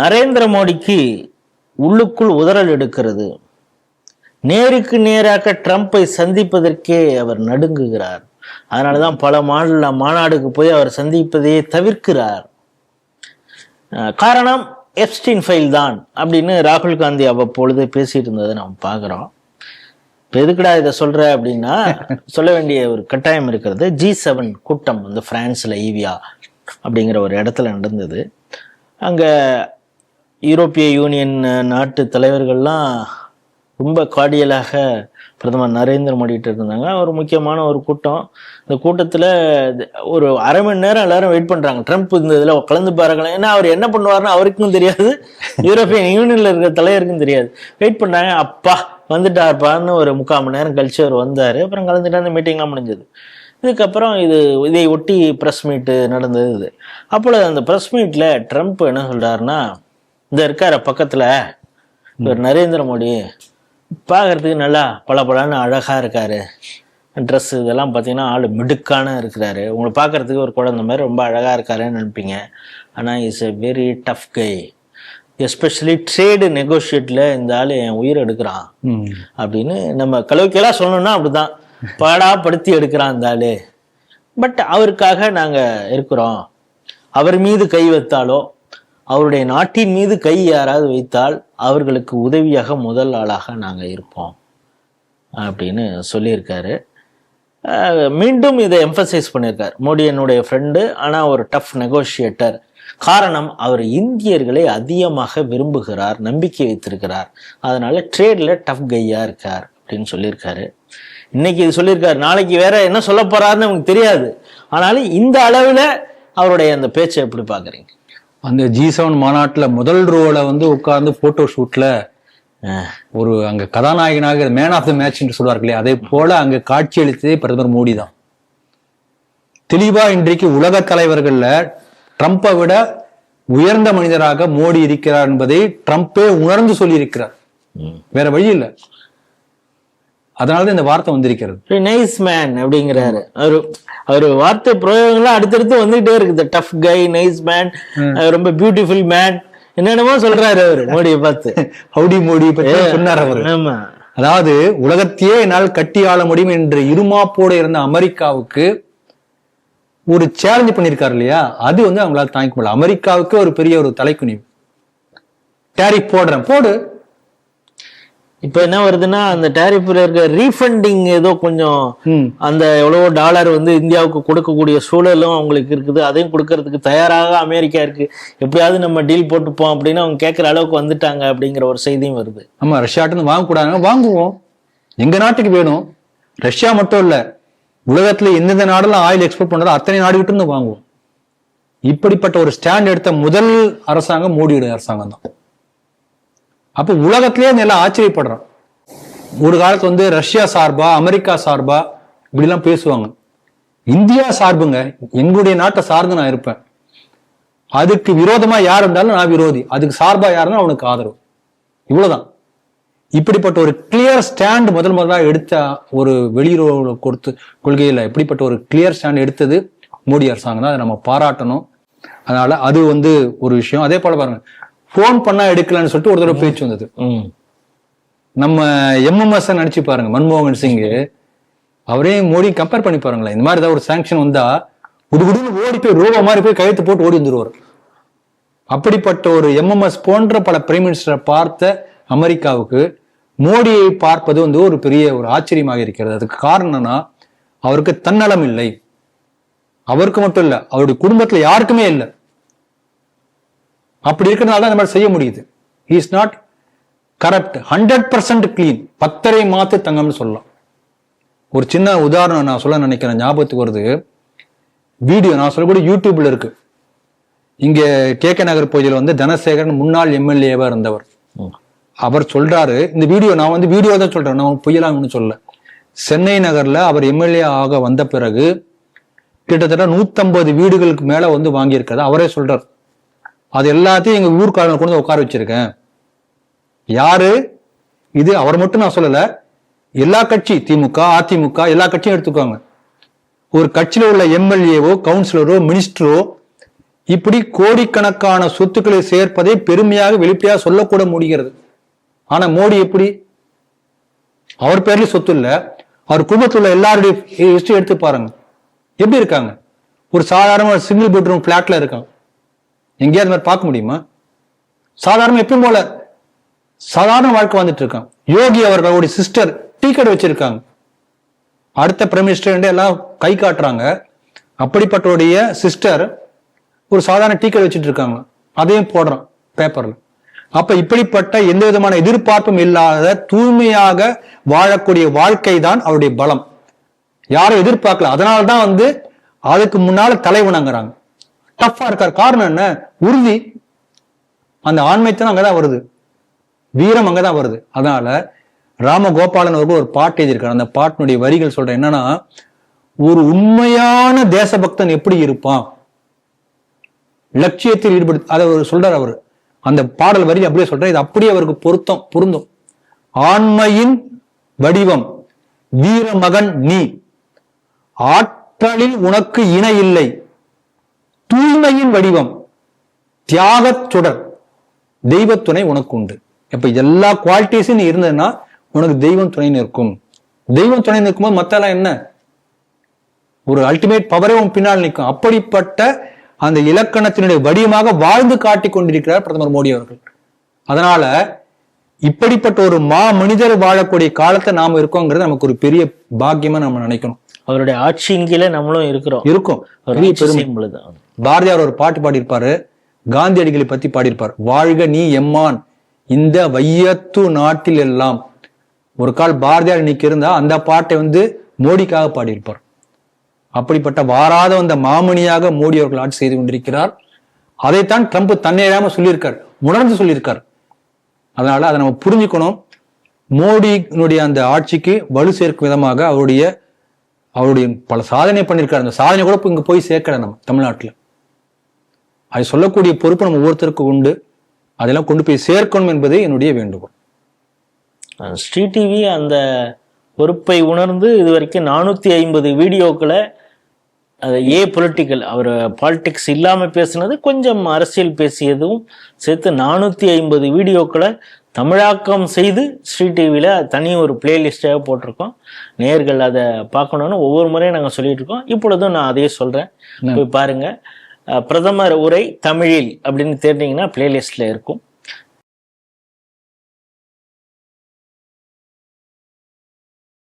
நரேந்திர மோடிக்கு உள்ளுக்குள் உதறல் எடுக்கிறது. நேருக்கு நேராக ட்ரம்ப்பை சந்திப்பதற்கே அவர் நடுங்குகிறார். அதனாலதான் பல மாநாடுக்கு போய் அவர் சந்திப்பதையே தவிர்க்கிறார். காரணம் எப்ஸ்டீன் ஃபைல் தான் அப்படின்னு ராகுல் காந்தி அவ்வப்பொழுது பேசிட்டு இருந்ததை நம்ம பார்க்குறோம். இப்போ எதுக்குடா இதை சொல்ற அப்படின்னா, சொல்ல வேண்டிய ஒரு கட்டாயம் இருக்கிறது. G7 கூட்டம் வந்து பிரான்ஸ்ல ஈவியா அப்படிங்கிற ஒரு இடத்துல நடந்தது. அங்கே யூரோப்பிய யூனியன் நாட்டு தலைவர்கள்லாம் ரொம்ப கார்டியலாக பிரதமர் நரேந்திர மோடிட்டு இருந்தாங்க. ஒரு முக்கியமான ஒரு கூட்டம். இந்த கூட்டத்தில் ஒரு அரை மணி நேரம் எல்லாரும் வெயிட் பண்ணுறாங்க, ட்ரம்ப் இந்த இதில் கலந்து பாருங்களேன். ஏன்னா அவர் என்ன பண்ணுவார்னு அவருக்கும் தெரியாது, யூரோப்பியன் யூனியனில் இருக்கிற தலைவருக்கும் தெரியாது. வெயிட் பண்ணாங்க. அப்பா வந்துட்டார்ப்பான்னு ஒரு 3/4 மணி நேரம் கழிச்சு அவர் வந்தார். அப்புறம் கலந்துட்டு அந்த மீட்டிங்லாம் முடிஞ்சது. இதுக்கப்புறம் இதை ஒட்டி ப்ரெஸ் மீட்டு நடந்தது. இது அப்பொழுது அந்த ப்ரெஸ் மீட்டில் ட்ரம்ப் என்ன சொல்கிறாருன்னா, இந்த இருக்கார பக்கத்தில் இவர் நரேந்திர மோடி பார்க்கறதுக்கு நல்லா பளபளன்னு அழகாக இருக்காரு, ட்ரெஸ் இதெல்லாம் பார்த்தீங்கன்னா ஆள் மிடுக்கான இருக்கிறாரு, உங்களை பார்க்கறதுக்கு ஒரு குழந்தை மாதிரி ரொம்ப அழகாக இருக்காருன்னு நினைப்பீங்க. ஆனால் is a very tough guy, especially trade நெகோஷியேட்டில் இந்த ஆள் என் உயிர் எடுக்கிறான் அப்படின்னு நம்ம கலோக்கியெல்லாம் சொல்லணும்னா அப்படிதான் பாடாப்படுத்தி எடுக்கிறான் இந்த ஆள். பட் அவருக்காக நாங்கள் இருக்கிறோம். அவர் மீது கை வைத்தாலோ அவருடைய நாட்டின் மீது கை யாராவது வைத்தால் அவர்களுக்கு உதவியாக முதல் ஆளாக நாங்கள் இருப்போம் அப்படின்னு சொல்லியிருக்காரு. மீண்டும் இதை எம்பசைஸ் பண்ணியிருக்கார். மோடி என்னுடைய ஃப்ரெண்டு, ஆனால் ஒரு டஃப் நெகோஷியேட்டர். காரணம், அவர் இந்தியர்களை அதிகமாக விரும்புகிறார், நம்பிக்கை வைத்திருக்கிறார், அதனால ட்ரேட்ல டஃப் கையா இருக்கார் அப்படின்னு சொல்லியிருக்காரு. இன்னைக்கு இது சொல்லியிருக்காரு, நாளைக்கு வேற என்ன சொல்ல போறாருன்னு நமக்கு தெரியாது. ஆனாலும் இந்த அளவில் அவருடைய அந்த பேச்சை எப்படி பாக்குறீங்க? அந்த G7 மாநாட்டுல முதல் ரோல வந்து உட்கார்ந்து போட்டோ ஷூட்ல ஒரு அங்க கதாநாயகனாக மேன் ஆஃப் த மேட்ச் என்று சொல்வார்களே, அதே போல அங்க காட்சி அளித்ததே பிரதமர் மோடி தான். தெளிவா இன்றைக்கு உலக தலைவர்கள்ல ட்ரம்ப்பை விட உயர்ந்த மனிதராக மோடி இருக்கிறார் என்பதை ட்ரம்ப்பே உணர்ந்து சொல்லி இருக்கிறார். வேற வழி இல்லை. அதனாலதான் இந்த வார்த்தை வந்திருக்கிறது. நைஸ் மேன் அப்படிங்கிறாரு அவரு வார்த்தை பிரயோகங்கள்லாம் அடுத்தடுத்து வந்துகிட்டே இருக்குது. டஃப் கை, நைஸ் மேன், ரொம்ப பியூட்டிஃபுல் மேன், என்னென்னமோ சொல்றாரு அவரு மோடியை பார்த்து. ஹவுடி மோடி பற்றி சொன்னார் அவரு. அதாவது உலகத்தையே என்னால் கட்டி ஆள முடியும் என்று இருமாப்போடு இருந்த அமெரிக்காவுக்கு ஒரு சேலஞ்ச் பண்ணிருக்காரு இல்லையா, அது வந்து அவங்களால தாங்கிக்க முடியல. அமெரிக்காவுக்கு ஒரு பெரிய ஒரு தலைக்குனிவு. டேரிஃப் போடுறேன் போடு. இப்ப என்ன வருதுன்னா, அந்த டேரிஃப்ல இருக்க ரீஃபண்டிங் ஏதோ கொஞ்சம் அந்த எவ்வளவோ டாலர் வந்து இந்தியாவுக்கு கொடுக்கக்கூடிய சூழலும் அவங்களுக்கு இருக்குது. அதையும் கொடுக்கறதுக்கு தயாராக அமெரிக்கா இருக்கு. எப்படியாவது நம்ம டீல் போட்டுப்போம் அப்படின்னு அவங்க கேட்கற அளவுக்கு வந்துட்டாங்க அப்படிங்கிற ஒரு செய்தியும் வருது. ஆமா, ரஷ்யாட்டு வாங்கக்கூடாதுங்க, வாங்குவோம், எங்க நாட்டுக்கு வேணும். ரஷ்யா மட்டும் இல்ல, உலகத்துல எந்தெந்த நாடெல்லாம் ஆயில் எக்ஸ்போர்ட் பண்றதோ அத்தனை நாடுகிட்டு இருந்து வாங்குவோம். இப்படிப்பட்ட ஒரு ஸ்டாண்ட் எடுத்த முதல் அரசாங்கம் மோடியோட அரசாங்கம் தான். அப்ப உலகத்திலேயே எல்லாம் ஆச்சரியப்படுறான். ஒரு காலத்து வந்து ரஷ்யா சார்பா அமெரிக்கா சார்பா இப்படி எல்லாம் பேசுவாங்க. இந்தியா சார்புங்க, எங்களுடைய நாட்டை சார்ந்து நான் இருப்பேன், அதுக்கு விரோதமா யார் இருந்தாலும் நான் விரோதி, அதுக்கு சார்பா யாருன்னா அவனுக்கு ஆதரவு, இவ்வளவுதான். இப்படிப்பட்ட ஒரு கிளியர் ஸ்டாண்ட் முதலாக எடுத்த ஒரு வெளியுறவு கொள்கையில இப்படிப்பட்ட ஒரு கிளியர் ஸ்டாண்ட் எடுத்தது மோடி அரசாங்கம் தான். அதை நம்ம பாராட்டணும். அதனால அது வந்து ஒரு விஷயம். அதே போல பாருங்க, போன் பண்ணா எடுக்கலன்னு சொல்லிட்டு ஒரு தடவை பேச்சு வந்தது. நம்ம MMS நினைச்சு பாருங்க, மன்மோகன் சிங் அவரே மோடி கம்பேர் பண்ணி பாருங்களேன். இந்த மாதிரி ஏதாவது ஒரு சாங்ஷன் வந்தா குடுகுடுன்னு ஓடி போய் ரோபோ மாதிரி போய் கையெழுத்து போட்டு ஓடி வந்துருவார். அப்படிப்பட்ட ஒரு MMS போன்ற பல பிரைம் மினிஸ்டரை பார்த்த அமெரிக்காவுக்கு மோடியை பார்ப்பது வந்து ஒரு பெரிய ஒரு ஆச்சரியமாக இருக்கிறது. அதுக்கு காரணம்னா, அவருக்கு தன்னலம் இல்லை, அவருக்கு மட்டும் இல்ல, அவருடைய குடும்பத்துல யாருக்குமே இல்லை. அப்படி இருக்கிறதுனால தான் இந்த மாதிரி செய்ய முடியுது. He is not corrupt, 100% clean, 10 மாத்து தங்கம்னு சொல்லலாம். ஒரு சின்ன உதாரணம் நான் சொல்ல நினைக்கிறேன், ஞாபகத்துக்கு வருது. வீடியோ நான் சொல்லக்கூடிய யூடியூப்ல இருக்கு. இங்க KK நகர் பகுதியில் வந்து தனசேகரன் முன்னாள் MLA-வா இருந்தவர். அவர் சொல்றாரு, இந்த வீடியோ நான் வந்து வீடியோ தான் சொல்றேன், நான் பொய்யலாம்னு சொல்ல. சென்னை நகர்ல அவர் MLA ஆக வந்த பிறகு கிட்டத்தட்ட 150 வீடுகளுக்கு மேல வந்து வாங்கியிருக்காரு. அவரே சொல்றார், அது எல்லாத்தையும் எங்க ஊர்க்காரங்க கொண்டு உட்கார வச்சிருக்கேன். யாரு இது? அவர் மட்டும் நான் சொல்லல, எல்லா கட்சி, திமுக அதிமுக எல்லா கட்சியும் எடுத்துக்கோங்க. ஒரு கட்சியில உள்ள MLA-வோ கவுன்சிலரோ மினிஸ்டரோ இப்படி கோடிக்கணக்கான சொத்துக்களை சேர்ப்பதை பெருமையாக வெளிப்படையாக சொல்லக்கூட முடிகிறது. ஆனா மோடி எப்படி? அவர் பேர்ல சொத்து இல்ல, அவர் குடும்பத்தில் உள்ள எல்லாருடைய ஹிஸ்டரி எடுத்து பாருங்க, எப்படி இருக்காங்க? ஒரு சாதாரண சிங்கிள் பெட்ரூம் பிளாட்ல இருக்காங்க. எங்கேயாவது மாதிரி பார்க்க முடியுமா? சாதாரண எப்பயும் போல சாதாரண வாழ்க்கை வந்துட்டு இருக்காங்க. யோகி அவர்களுடைய சிஸ்டர் டீ கடை வச்சிருக்காங்க. அடுத்த பிரைம் மினிஸ்டர் எல்லாம் கை காட்டுறாங்க. அப்படிப்பட்டோடைய சிஸ்டர் ஒரு சாதாரண டீ கடை வச்சுட்டு இருக்காங்க. அதையும் போடுறான் பேப்பர்ல. அப்ப இப்படிப்பட்ட எந்த விதமான எதிர்பார்ப்பும் இல்லாத தூய்மையாக வாழக்கூடிய வாழ்க்கை தான் அவருடைய பலம். யாரும் எதிர்பார்க்கல. அதனால்தான் அதுக்கு முன்னால தலை வணங்குறாங்க. டஃபா இருக்கார். காரணம் என்ன? உறுதி. அந்த ஆண்மைத்தனம் அங்கதான் வருது, வீரம் அங்கதான் வருது. அதனால ராமகோபாலன் அவர்கள் ஒரு பாட்டு எழுதியிருக்காரு. அந்த பாட்டினுடைய வரிகள் சொல்றேன் என்னன்னா, ஒரு உண்மையான தேசபக்தன் எப்படி இருப்பான், லட்சியத்தில் ஈடுபடு, அதை சொல்றாரு அவரு. அந்த பாடல் வரி அப்படியே சொல்றேன், இது அப்படியே அவருக்கு பொருந்தும். ஆண்மையின் வடிவம் வீரமகன் நீ, ஆற்றலில் உனக்கு இணை இல்லை, தூய்மையின் வடிவம் தியாகச் சுடர், தெய்வத்துணை உனக்கு உண்டு. இப்ப எல்லா குவாலிட்டிஸும் நீ இருந்ததுன்னா உனக்கு தெய்வம் துணை நிற்கும். தெய்வம் துணை நிற்கும்போது மத்தெல்லாம் என்ன? ஒரு அல்டிமேட் பவரே உன் பின்னால் நிற்கும். அப்படிப்பட்ட அந்த இலக்கணத்தினுடைய வடிவமாக வாழ்ந்து காட்டி கொண்டிருக்கிறார் பிரதமர் மோடி அவர்கள். அதனால இப்படிப்பட்ட ஒரு மனிதர் வாழக்கூடிய காலத்தை நாம இருக்கோங்கிறது நமக்கு ஒரு பெரிய பாக்கியமா நம்ம நினைக்கணும். அவருடைய ஆட்சியின் கீழே நம்மளும் இருக்கும். பாரதியார் ஒரு பாட்டு பாடியிருப்பாரு, காந்தியடிகளை பத்தி பாடியிருப்பார். வாழ்க நீ எம்மான் இந்த வையத்து நாட்டில் எல்லாம். ஒரு கால் பாரதியார் இன்னைக்கு இருந்தா அந்த பாட்டை மோடிக்காக பாடியிருப்பார். அப்படிப்பட்ட வாராத அந்த மாமணியாக மோடி அவர்கள் ஆட்சி செய்து கொண்டிருக்கிறார். அதைத்தான் ட்ரம்ப் தன்னையிடாம சொல்லியிருக்கார், உணர்ந்து சொல்லியிருக்கார். அதனால அதை நம்ம புரிஞ்சுக்கணும். மோடியினுடைய அந்த ஆட்சிக்கு வலு சேர்க்கும் விதமாக அவருடைய பல சாதனை பண்ணியிருக்காரு. அந்த சாதனை கூட இங்க போய் சேர்க்கல நம்ம தமிழ்நாட்டில். அதை சொல்லக்கூடிய பொறுப்பு நம்ம ஒவ்வொருத்தருக்கும் உண்டு. அதெல்லாம் கொண்டு போய் சேர்க்கணும் என்பதே என்னுடைய வேண்டுகோள். ஸ்ரீ டிவி அந்த பொறுப்பை உணர்ந்து இதுவரைக்கும் 450 வீடியோக்களை பொலிட்டிக்கல், அவர் பாலிடிக்ஸ் இல்லாம பேசினது, கொஞ்சம் அரசியல் பேசியதும் சேர்த்து 450 வீடியோக்களை தமிழாக்கம் செய்து ஸ்ரீ டிவியில தனி ஒரு பிளேலிஸ்டாக போட்டிருக்கோம். நேயர்கள் அதை பார்க்கணும்னு ஒவ்வொரு முறையும் நாங்கள் சொல்லிட்டு இருக்கோம். இப்பொழுதும் நான் அதையே சொல்றேன், போய் பாருங்க. பிரதமர் உரை தமிழில் அப்படின்னு தேடினீங்கன்னா பிளேலிஸ்ட்ல இருக்கும்.